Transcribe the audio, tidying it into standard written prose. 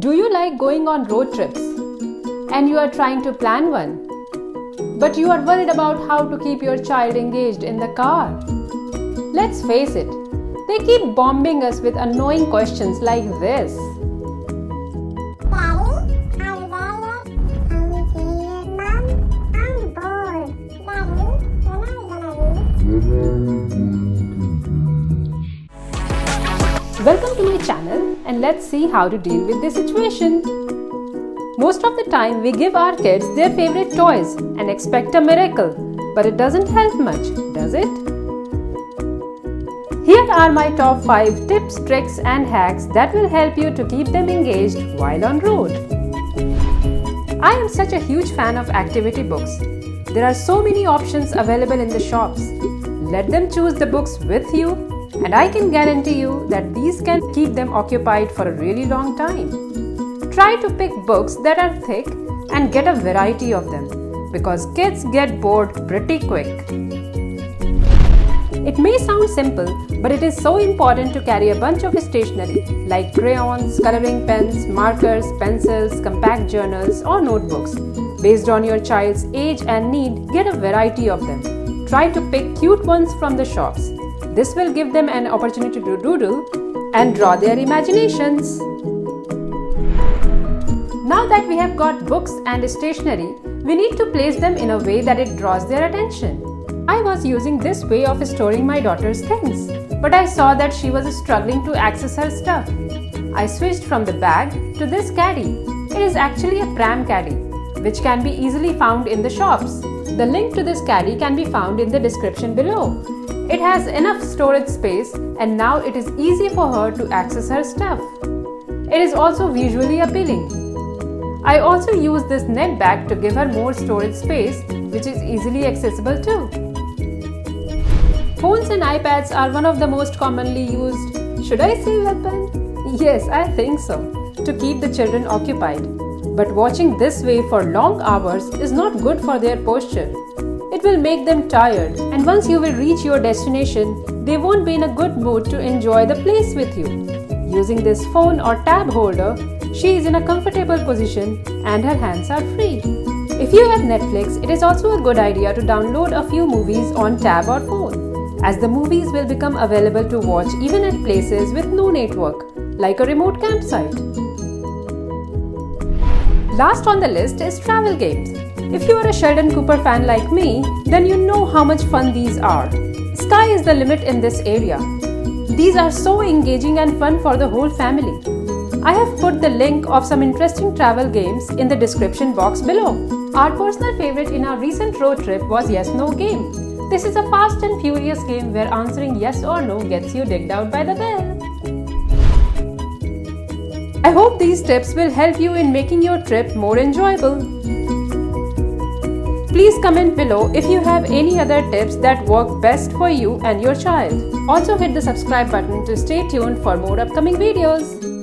Do you like going on road trips and you are trying to plan one, but you are worried about how to keep your child engaged in the car? Let's face it, they keep bombing us with annoying questions like this. Welcome to my channel and let's see how to deal with this situation. Most of the time we give our kids their favorite toys and expect a miracle, but it doesn't help much, does it? Here are my top 5 tips, tricks and hacks that will help you to keep them engaged while on road. I am such a huge fan of activity books. There are so many options available in the shops. Let them choose the books with you, and I can guarantee you that these can keep them occupied for a really long time. Try to pick books that are thick and get a variety of them, because kids get bored pretty quick. It may sound simple, but it is so important to carry a bunch of stationery like crayons, coloring pens, markers, pencils, compact journals or notebooks. Based on your child's age and need, get a variety of them. Try to pick cute ones from the shops. This will give them an opportunity to doodle and draw their imaginations. Now that we have got books and stationery, we need to place them in a way that it draws their attention. I was using this way of storing my daughter's things, but I saw that she was struggling to access her stuff. I switched from the bag to this caddy. It is actually a pram caddy, which can be easily found in the shops. The link to this caddy can be found in the description below. It has enough storage space and now it is easy for her to access her stuff. It is also visually appealing. I also use this net bag to give her more storage space, which is easily accessible too. Phones and iPads are one of the most commonly used, should I say weapon? Yes, I think so, to keep the children occupied. But watching this way for long hours is not good for their posture. It will make them tired, and once you will reach your destination, they won't be in a good mood to enjoy the place with you. Using this phone or tab holder, she is in a comfortable position and her hands are free. If you have Netflix, it is also a good idea to download a few movies on tab or phone, as the movies will become available to watch even at places with no network, like a remote campsite. Last on the list is travel games. If you are a Sheldon Cooper fan like me, then you know how much fun these are. Sky is the limit in this area. These are so engaging and fun for the whole family. I have put the link of some interesting travel games in the description box below. Our personal favorite in our recent road trip was Yes No game. This is a fast and furious game where answering yes or no gets you digged out by the bell. I hope these tips will help you in making your trip more enjoyable. Please comment below if you have any other tips that work best for you and your child. Also hit the subscribe button to stay tuned for more upcoming videos.